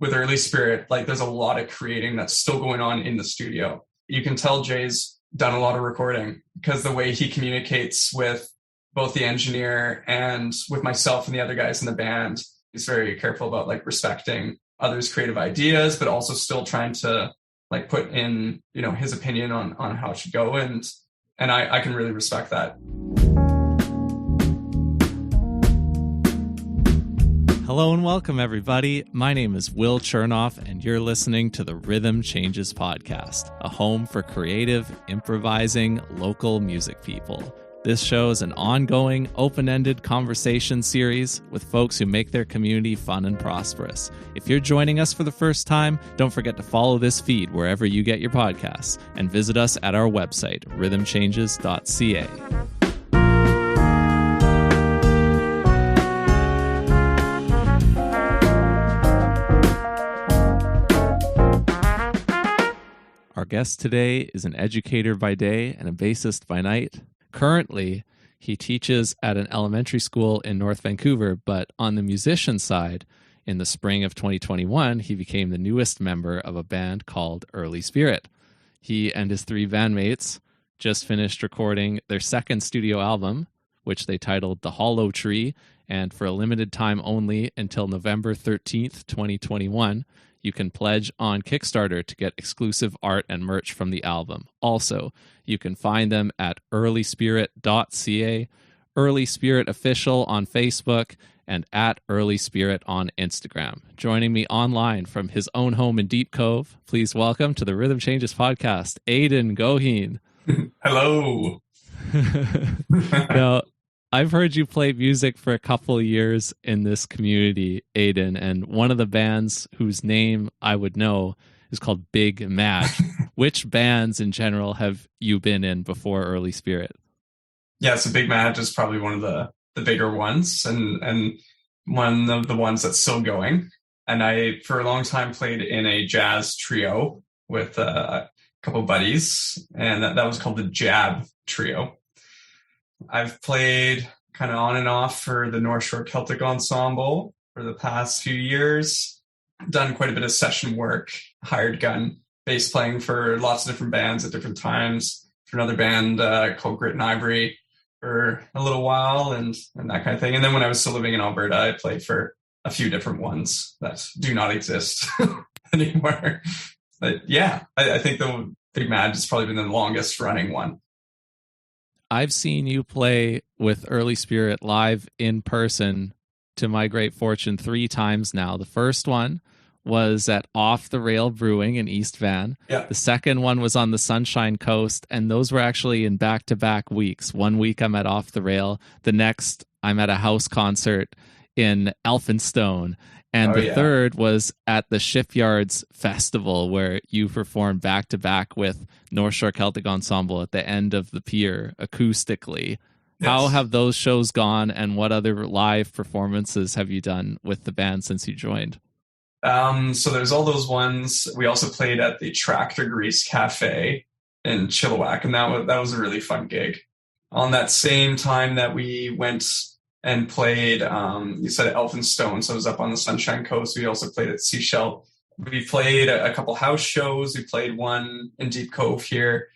with Early Spirit, like there's a lot of creating that's still going on in the studio. You can tell Jay's done a lot of recording because the way he communicates with both the engineer and with myself and the other guys in the band, he's very careful about like respecting others' creative ideas, but also still trying to like put in, his opinion on how it should go. And I can really respect that. Hello and welcome, everybody. My name is Will Chernoff, and you're listening to the Rhythm Changes podcast, a home for creative, improvising, local music people. This show is an ongoing, open-ended conversation series with folks who make their community fun and prosperous. If you're joining us for the first time, don't forget to follow this feed wherever you get your podcasts and visit us at our website, rhythmchanges.ca. Our guest today is an educator by day and a bassist by night. Currently, he teaches at an elementary school in North Vancouver, but on the musician side, in the spring of 2021, he became the newest member of a band called Early Spirit. He and his three bandmates just finished recording their second studio album, which they titled The Hollow Tree, and for a limited time only until November 13th, 2021, you can pledge on Kickstarter to get exclusive art and merch from the album. Also, you can find them at earlyspirit.ca, Early Spirit Official on Facebook, and at Early Spirit on Instagram. Joining me online from his own home in Deep Cove, please welcome to the Rhythm Changes podcast, Aidan Goheen. Hello. Now, I've heard you play music for a couple of years in this community, Aidan, and one of the bands whose name I would know is called Big Madge. Which bands in general have you been in before Early Spirit? Yeah, so Big Madge is probably one of the bigger ones and one of the ones that's still going. And I, for a long time, played in a jazz trio with a couple buddies, and that was called the Jab Trio. I've played kind of on and off for the North Shore Celtic Ensemble for the past few years. Done quite a bit of session work, hired gun, bass playing for lots of different bands at different times. For another band called Grit and Ivory for a little while and that kind of thing. And then when I was still living in Alberta, I played for a few different ones that do not exist anymore. But yeah, I think the Big Madge has probably been the longest running one. I've seen you play with Early Spirit live in person, to my great fortune, 3 times now. The first one was at Off the Rail Brewing in East Van. Yeah. The second one was on the Sunshine Coast, and those were actually in back-to-back weeks. One week I'm at Off the Rail. The next, I'm at a house concert in Elphinstone. And the third was at the Shipyards Festival, where you performed back-to-back with North Shore Celtic Ensemble at the end of the pier, acoustically. Yes. How have those shows gone, and what other live performances have you done with the band since you joined? So there's all those ones. We also played at the Tractor Grease Cafe in Chilliwack, and that was a really fun gig. On that same time that we went and played, you said at Elphinstone, so it was up on the Sunshine Coast. We also played at Seashell. We played a couple house shows. We played one in Deep Cove here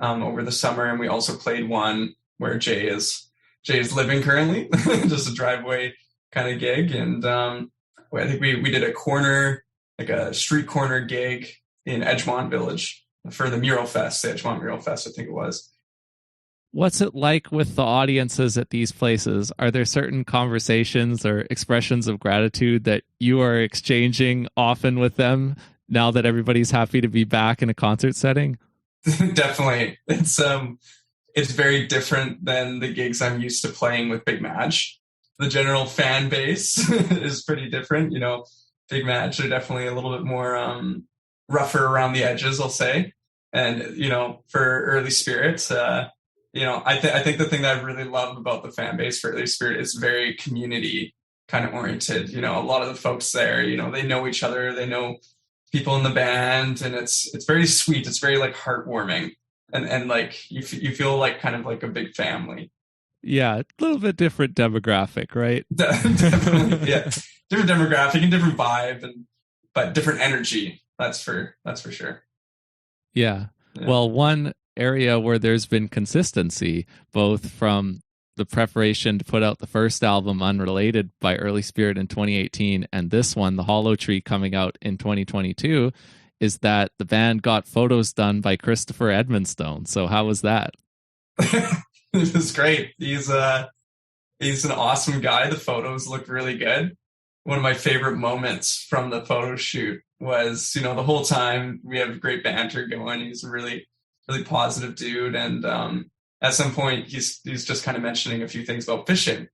over the summer, and we also played one where Jay is living currently, just a driveway kind of gig. And I think we did a street corner gig in Edgemont Village for the Mural Fest, the Edgemont Mural Fest, I think it was. What's it like with the audiences at these places? Are there certain conversations or expressions of gratitude that you are exchanging often with them now that everybody's happy to be back in a concert setting? Definitely. It's very different than the gigs I'm used to playing with Big Madge. The general fan base is pretty different. Big Madge are definitely a little bit more rougher around the edges, I'll say. And, for Early Spirit, I think the thing that I really love about the fan base for Early Spirit is very community kind of oriented. A lot of the folks there, they know each other, they know people in the band, and it's very sweet. It's very like heartwarming, and like you feel like kind of like a big family. Yeah, a little bit different demographic, right? Definitely, yeah, different demographic and different vibe, and but different energy. That's for sure. Yeah. Well, one area where there's been consistency, both from the preparation to put out the first album, Unrelated, by Early Spirit in 2018, and this one, The Hollow Tree, coming out in 2022, is that the band got photos done by Christopher Edmonstone. So how was that? It was great. He's an awesome guy. The photos look really good. One of my favorite moments from the photo shoot was, the whole time we have great banter going. He's a really, really positive dude. And at some point, he's just kind of mentioning a few things about fishing.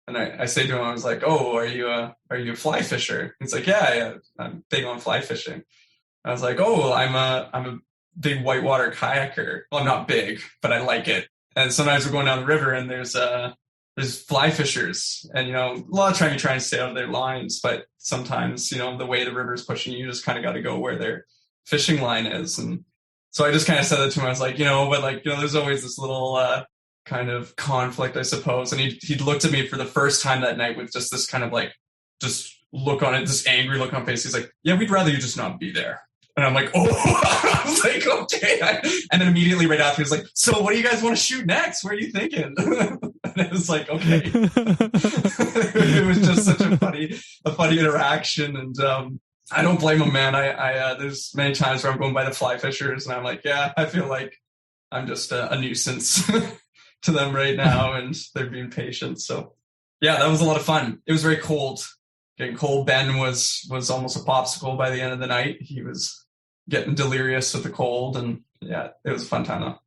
And I say to him, I was like, "Oh, are you a fly fisher?" He's like, yeah, I'm big on fly fishing. I was like, "Oh, I'm a big whitewater kayaker. Well, I'm not big, but I like it. And sometimes we're going down the river and there's fly fishers, and a lot of time you try and stay out of their lines, but sometimes the way the river is pushing you just kind of got to go where their fishing line is." And so I just kind of said that to him. I was like, there's always this little kind of conflict, I suppose. And he looked at me for the first time that night with just this kind of just look on it, this angry look on face. He's like, "Yeah, we'd rather you just not be there." And I'm like, "Oh," I was like, "Okay." And then immediately right after, he's like, "So what do you guys want to shoot next? What are you thinking?" And it was like, okay. It was just such a funny interaction. And I don't blame him, man. I there's many times where I'm going by the fly fishers and I'm like, yeah, I feel like I'm just a nuisance to them right now, and they're being patient. So yeah, that was a lot of fun. It was very cold. Getting cold. Ben was almost a popsicle by the end of the night. He was getting delirious with the cold, and yeah, it was a fun time though.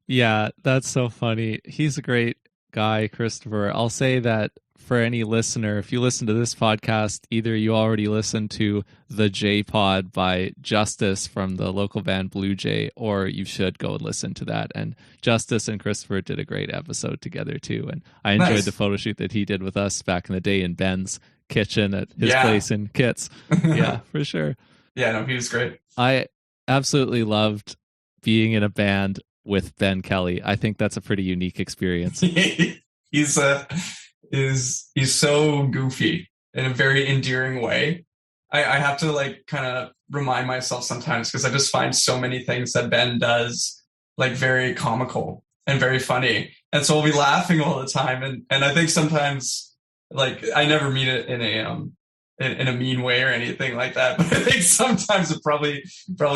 Yeah, that's so funny. He's a great guy, Christopher. I'll say that for any listener, if you listen to this podcast, either you already listened to the J Pod by Justice from the local band Blue Jay, or you should go and listen to that. And Justice and Christopher did a great episode together too. And I enjoyed the photo shoot that he did with us back in the day in Ben's kitchen at his place in Kits. Yeah, for sure. Yeah, no, he was great. I absolutely loved being in a band with Ben Kelly. I think that's a pretty unique experience. He's so goofy in a very endearing way. I have to kind of remind myself sometimes, because I just find so many things that Ben does very comical and very funny. And so we'll be laughing all the time. And I think sometimes I never mean it in a mean way or anything like that. But I think sometimes it probably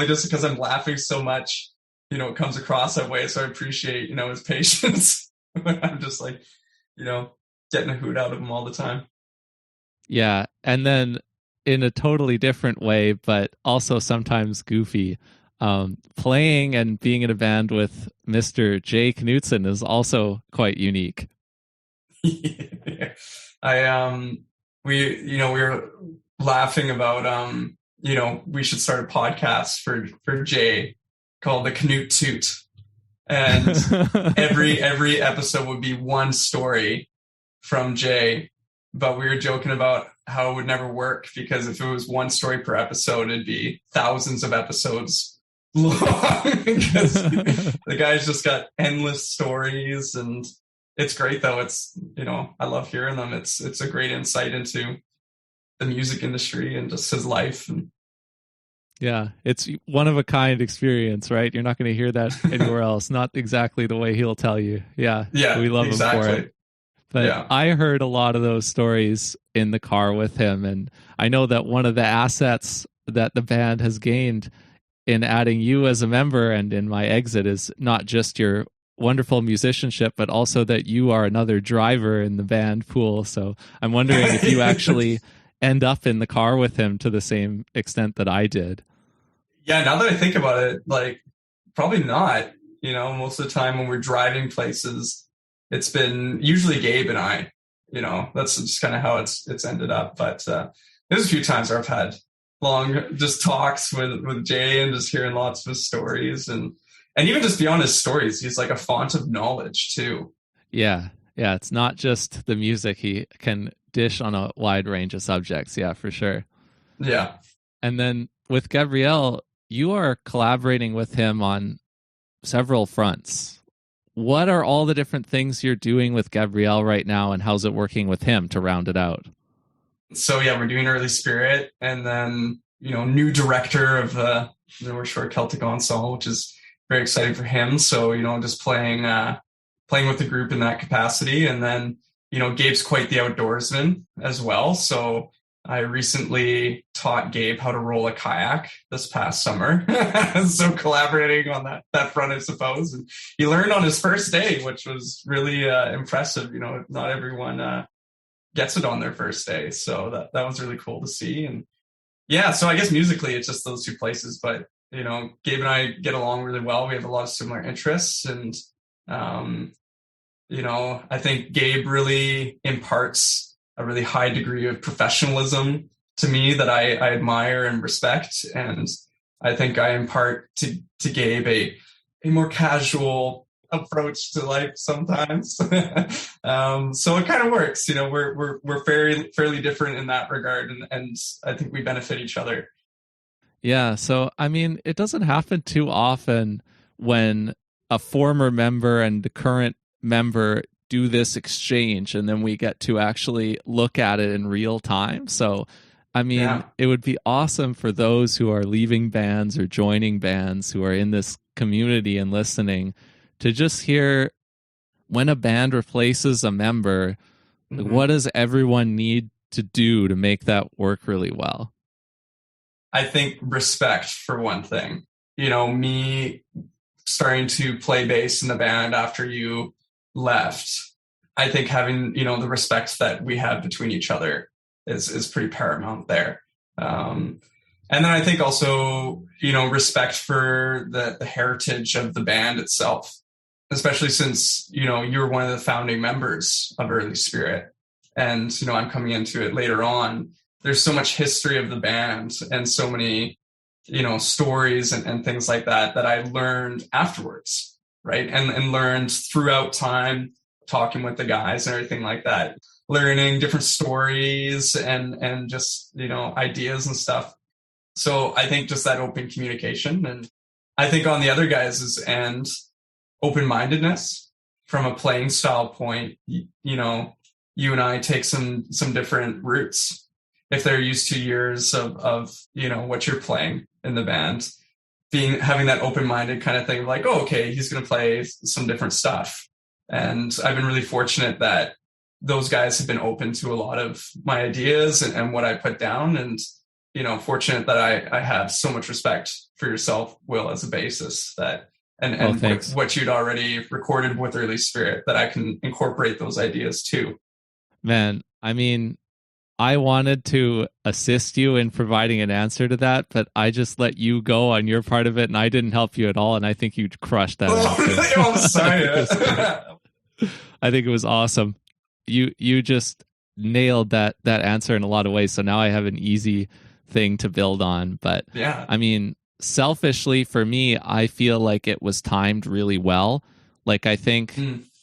just because I'm laughing so much, it comes across that way. So I appreciate, his patience. I'm just getting a hoot out of him all the time. Yeah. And then in a totally different way, but also sometimes goofy, playing and being in a band with Mr. Jay Knutson is also quite unique. We were laughing about, we should start a podcast for Jay called the Knut Toot. And every episode would be one story from Jay, but we were joking about how it would never work, because if it was one story per episode, it'd be thousands of episodes long, because the guy's just got endless stories. And it's great though. It's, I love hearing them. It's a great insight into the music industry and just his life. And yeah, it's one of a kind experience, right? You're not going to hear that anywhere else. Not exactly the way he'll tell you. Yeah, we love him for it. But I heard a lot of those stories in the car with him, and I know that one of the assets that the band has gained in adding you as a member and in my exit is not just your wonderful musicianship, but also that you are another driver in the band pool. So I'm wondering if you actually end up in the car with him to the same extent that I did. Yeah, now that I think about it, probably not. Most of the time when we're driving places, it's been usually Gabe and I. That's just kind of how it's ended up. But there's a few times where I've had long just talks with Jay and just hearing lots of his stories, and even just beyond his stories, he's like a font of knowledge too. Yeah, it's not just the music. He can dish on a wide range of subjects. Yeah, for sure. Yeah. And then with Gabriel, you are collaborating with him on several fronts. What are all the different things you're doing with Gabriel right now, and how's it working with him to round it out? So yeah, we're doing Early Spirit, and then new director of the North Shore Celtic Ensemble, which is very exciting for him. So just playing with the group in that capacity, and then Gabe's quite the outdoorsman as well. So I recently taught Gabe how to roll a kayak this past summer. So collaborating on that front, I suppose. And he learned on his first day, which was really impressive. Not everyone gets it on their first day. So that was really cool to see. And yeah, so I guess musically it's just those two places. But, Gabe and I get along really well. We have a lot of similar interests. And, I think Gabe really imparts a really high degree of professionalism to me that I admire and respect. And I think I impart to Gabe a more casual approach to life sometimes. So it kind of works. We're fairly different in that regard, and I think we benefit each other. Yeah, so I mean, it doesn't happen too often when a former member and the current member do this exchange, and then we get to actually look at it in real time. So I mean, It would be awesome for those who are leaving bands or joining bands who are in this community and listening to just hear when a band replaces a member, what does everyone need to do to make that work really well? I think respect, for one thing. Me starting to play bass in the band after you left, I think having, the respect that we have between each other is pretty paramount there. And then I think also, respect for the heritage of the band itself, especially since, you're one of the founding members of Early Spirit. And, I'm coming into it later on. There's so much history of the band and so many, stories and things like that I learned afterwards, right? And learned throughout time, talking with the guys and everything like that, learning different stories and just, ideas and stuff. So I think just that open communication. And I think on the other guys' end, open-mindedness from a playing style point, you and I take some different routes. If they're used to years of what you're playing in the band, having that open-minded kind of thing of like, oh, okay, he's going to play some different stuff. And I've been really fortunate that those guys have been open to a lot of my ideas and what I put down. And, fortunate that I have so much respect for yourself, Will, as a bassist, that and what you'd already recorded with Early Spirit, that I can incorporate those ideas too. Man, I mean, I wanted to assist you in providing an answer to that, but I just let you go on your part of it, and I didn't help you at all, and I think you crushed that answer. I'm sorry. I think it was awesome. You just nailed that answer in a lot of ways, so now I have an easy thing to build on. But yeah, I mean, selfishly for me, I feel like it was timed really well. Like, I think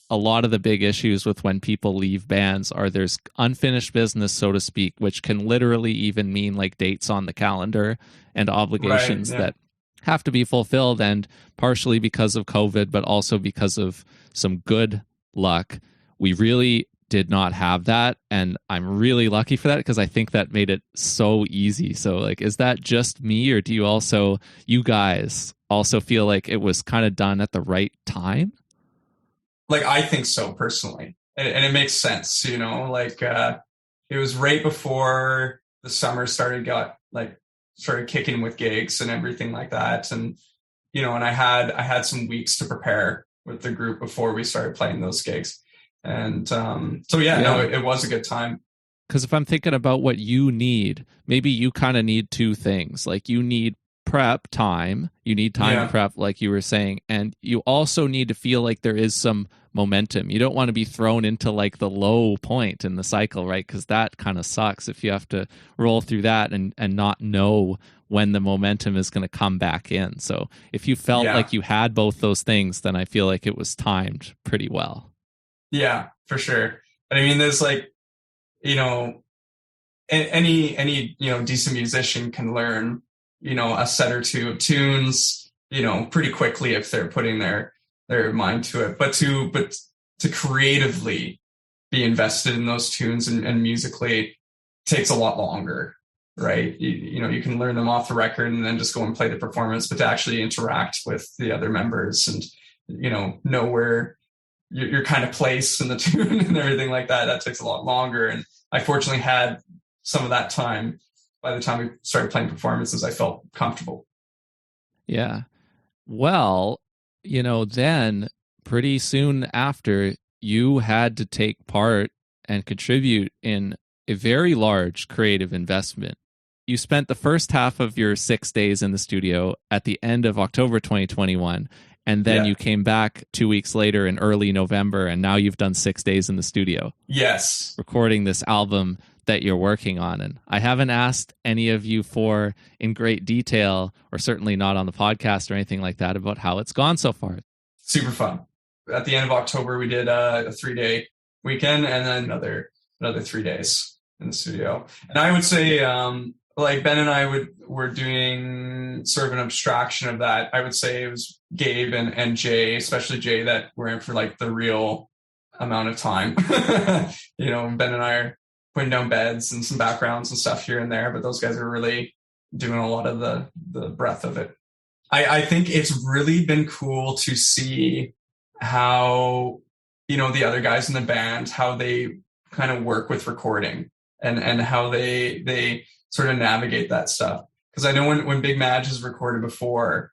a lot of the big issues with when people leave bands are there's unfinished business, so to speak, which can literally even mean like dates on the calendar and obligations that have to be fulfilled. And partially because of COVID, but also because of some good luck, we really did not have that. And I'm really lucky for that, because I think that made it so easy. So like, is that just me, or do you guys also feel like it was kind of done at the right time? Like, I think so personally, and it makes sense, it was right before the summer started kicking with gigs and everything like that. And, and I had some weeks to prepare with the group before we started playing those gigs. And, it was a good time. Because if I'm thinking about what you need, maybe you kind of need two things. Like, you need prep time, you need time to prep, like you were saying, and you also need to feel like there is some momentum. You don't want to be thrown into like the low point in the cycle, right? Because that kind of sucks if you have to roll through that and not know when the momentum is going to come back in. So if you felt like you had both those things, then I feel like it was timed pretty well. Yeah, for sure. But I mean, there's like, any decent musician can learn a set or two of tunes, pretty quickly if they're putting their mind to it. But to creatively be invested in those tunes and musically, takes a lot longer, right? You can learn them off the record and then just go and play the performance, but to actually interact with the other members and, know where you're kind of placed in the tune and everything like that, that takes a lot longer. And I fortunately had some of that time. By the time we started playing performances, I felt comfortable. Yeah. Well, then pretty soon after, you had to take part and contribute in a very large creative investment. You spent the first half of your 6 days in the studio at the end of October 2021, and then you came back 2 weeks later in early November, and now you've done 6 days in the studio. Yes. Recording this album that you're working on. And I haven't asked any of you for in great detail, or certainly not on the podcast or anything like that, about how it's gone so far. Super fun. At the end of October, we did a 3-day weekend and then another 3 days in the studio. And I would say, Ben and I were doing sort of an abstraction of that. I would say it was Gabe and Jay, especially Jay, that were in for like the real amount of time. Ben and I are putting down beds and some backgrounds and stuff here and there, but those guys are really doing a lot of the breadth of it. I think it's really been cool to see how, the other guys in the band, how they kind of work with recording and how they sort of navigate that stuff. Because I know when Big Madge has recorded before,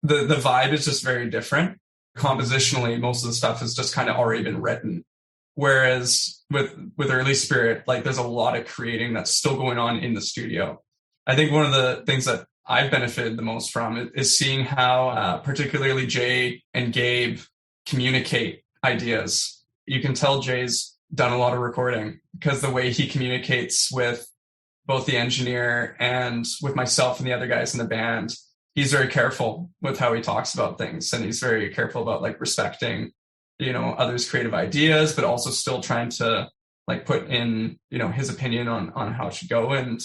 the vibe is just very different. Compositionally, most of the stuff has just kind of already been written. Whereas with Early Spirit, like there's a lot of creating that's still going on in the studio. I think one of the things that I've benefited the most from is seeing how particularly Jay and Gabe communicate ideas. You can tell Jay's done a lot of recording because the way he communicates with both the engineer and with myself and the other guys in the band, he's very careful with how he talks about things. And he's very careful about like respecting, others' creative ideas, but also still trying to like put in, his opinion on how it should go. And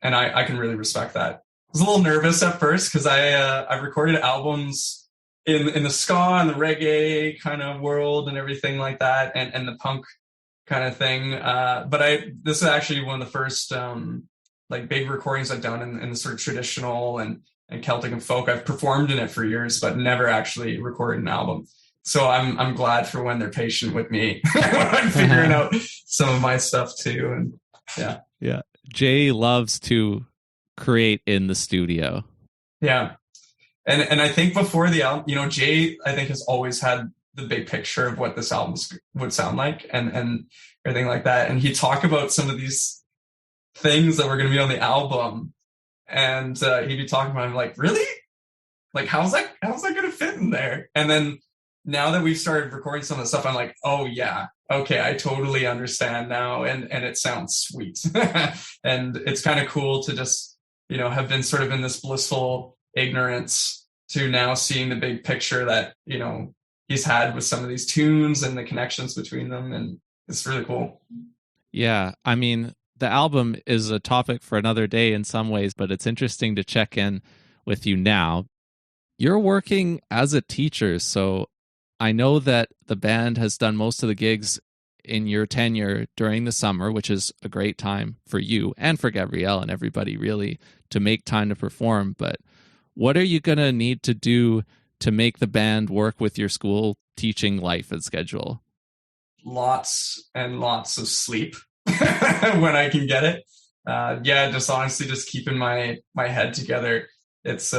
I can really respect that. I was a little nervous at first because I recorded albums in the ska and the reggae kind of world and everything like that, and the punk kind of thing. But this is actually one of the first like big recordings I've done in the sort of traditional and Celtic and folk. I've performed in it for years, but never actually recorded an album. So I'm glad for when they're patient with me when I'm figuring out some of my stuff too. And yeah. Jay loves to create in the studio. Yeah. And I think before the album, Jay, I think, has always had the big picture of what this album would sound like and everything like that. And he'd talk about some of these things that were going to be on the album. And he'd be talking about, I'm like, really? Like, how's that going to fit in there? And then now that we've started recording some of the stuff, I'm like, oh yeah, okay, I totally understand now. And it sounds sweet. And it's kind of cool to just, have been sort of in this blissful ignorance to now seeing the big picture that, he's had with some of these tunes and the connections between them. And it's really cool. Yeah. I mean, the album is a topic for another day in some ways, but it's interesting to check in with you now. You're working as a teacher, so I know that the band has done most of the gigs in your tenure during the summer, which is a great time for you and for Gabrielle and everybody really to make time to perform. But what are you going to need to do to make the band work with your school teaching life and schedule? Lots and lots of sleep when I can get it. Just honestly, just keeping my head together. It's,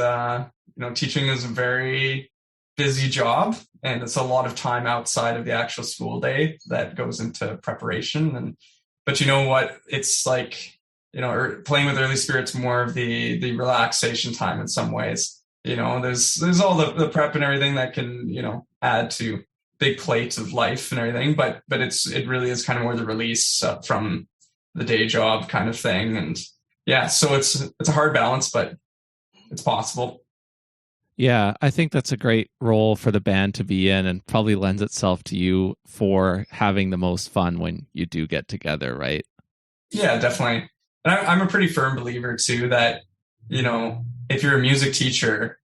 teaching is a very busy job, and it's a lot of time outside of the actual school day that goes into preparation. But you know what? It's like, playing with Early Spirit's more of the relaxation time in some ways. There's all the prep and everything that can, add to big plates of life and everything, but it really is kind of more the release from the day job kind of thing. And yeah, so it's a hard balance, but it's possible. Yeah, I think that's a great role for the band to be in, and probably lends itself to you for having the most fun when you do get together, right? Yeah, definitely. And I'm a pretty firm believer too that, if you're a music teacher,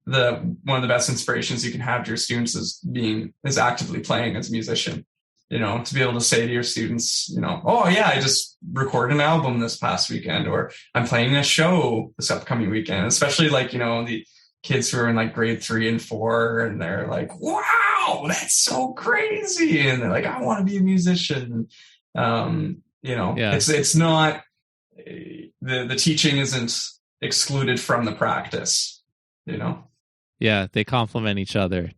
one of the best inspirations you can have to your students is actively playing as a musician. to be able to say to your students, oh yeah, I just recorded an album this past weekend, or I'm playing a show this upcoming weekend, especially like, the kids who are in like grade 3 and 4, and they're like, wow, that's so crazy. And they're like, I want to be a musician. It's not, the teaching isn't excluded from the practice, Yeah, they complement each other.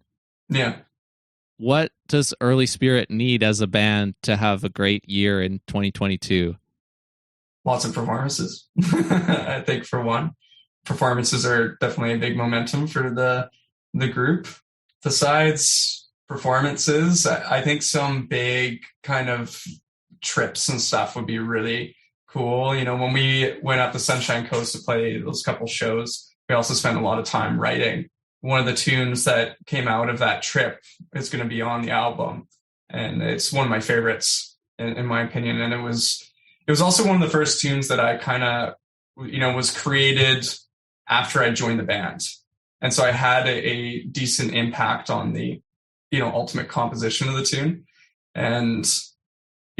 Yeah. What does Early Spirit need as a band to have a great year in 2022? Lots of performances. I think for one, performances are definitely a big momentum for the group. Besides performances, I think some big kind of trips and stuff would be really cool. When we went up the Sunshine Coast to play those couple shows, we also spent a lot of time writing. One of the tunes that came out of that trip is going to be on the album, and it's one of my favorites in my opinion. And it was also one of the first tunes that I kind of, was created after I joined the band. And so I had a decent impact on the, ultimate composition of the tune. And,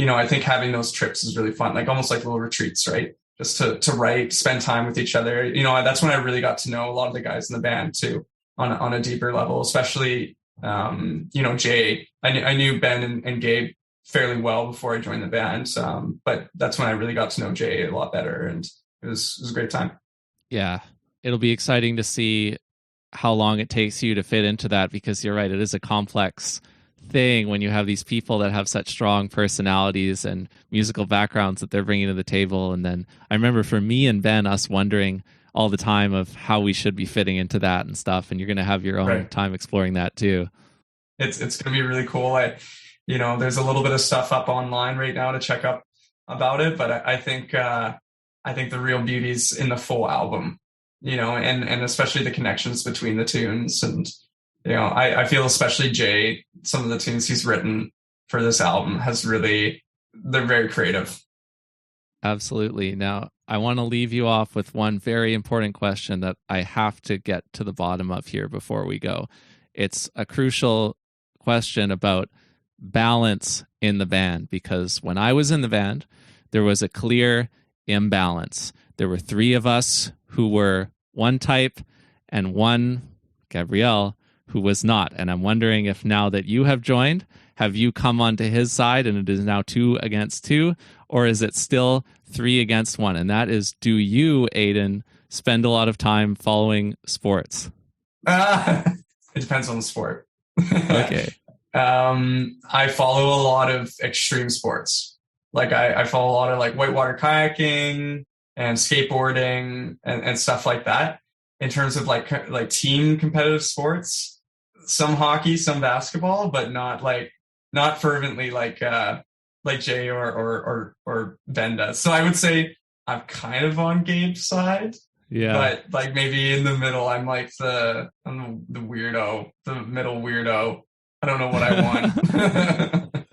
I think having those trips is really fun, like almost like little retreats, right? Just to write, spend time with each other. That's when I really got to know a lot of the guys in the band too, on a deeper level, especially, Jay. I knew Ben and Gabe fairly well before I joined the band. But that's when I really got to know Jay a lot better, and it was a great time. Yeah. It'll be exciting to see how long it takes you to fit into that, because you're right, it is a complex thing when you have these people that have such strong personalities and musical backgrounds that they're bringing to the table. And then I remember for me and Ben, us wondering all the time of how we should be fitting into that and stuff. And you're going to have your own time exploring that too. It's going to be really cool. There's a little bit of stuff up online right now to check up about it, but I think the real beauty's in the full album, and especially the connections between the tunes. And, I feel especially Jay, some of the tunes he's written for this album they're very creative. Absolutely. Now, I want to leave you off with one very important question that I have to get to the bottom of here before we go. It's a crucial question about balance in the band, because when I was in the band, there was a clear imbalance. There were 3 of us who were one type and one, Gabrielle, who was not. And I'm wondering if now that you have joined, have you come onto his side and it is now 2 against 2, or is it still 3 against 1? And that is, do you, Aidan, spend a lot of time following sports? It depends on the sport. Okay. I follow a lot of extreme sports. Like I follow a lot of like whitewater kayaking and skateboarding and stuff like that. In terms of like team competitive sports, some hockey, some basketball, but not fervently like Jay or Ben does. So I would say I'm kind of on Gabe's side. Yeah. But like maybe in the middle, I'm the weirdo, the middle weirdo. I don't know what I want.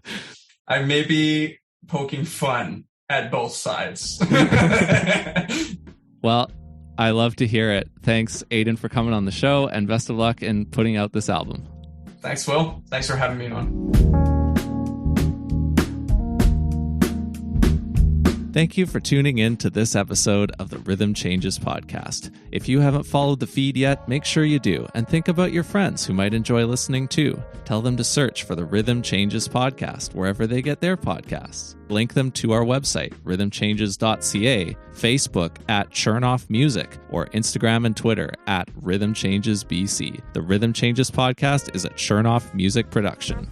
I may be poking fun at both sides. Well, I love to hear it. Thanks, Aidan, for coming on the show, and best of luck in putting out this album. Thanks, Will. Thanks for having me on. Thank you for tuning in to this episode of the Rhythm Changes podcast. If you haven't followed the feed yet, make sure you do, and think about your friends who might enjoy listening too. Tell them to search for the Rhythm Changes podcast wherever they get their podcasts. Link them to our website, rhythmchanges.ca, Facebook at Chernoff Music, or Instagram and Twitter at Rhythm Changes BC. The Rhythm Changes podcast is a Chernoff Music production.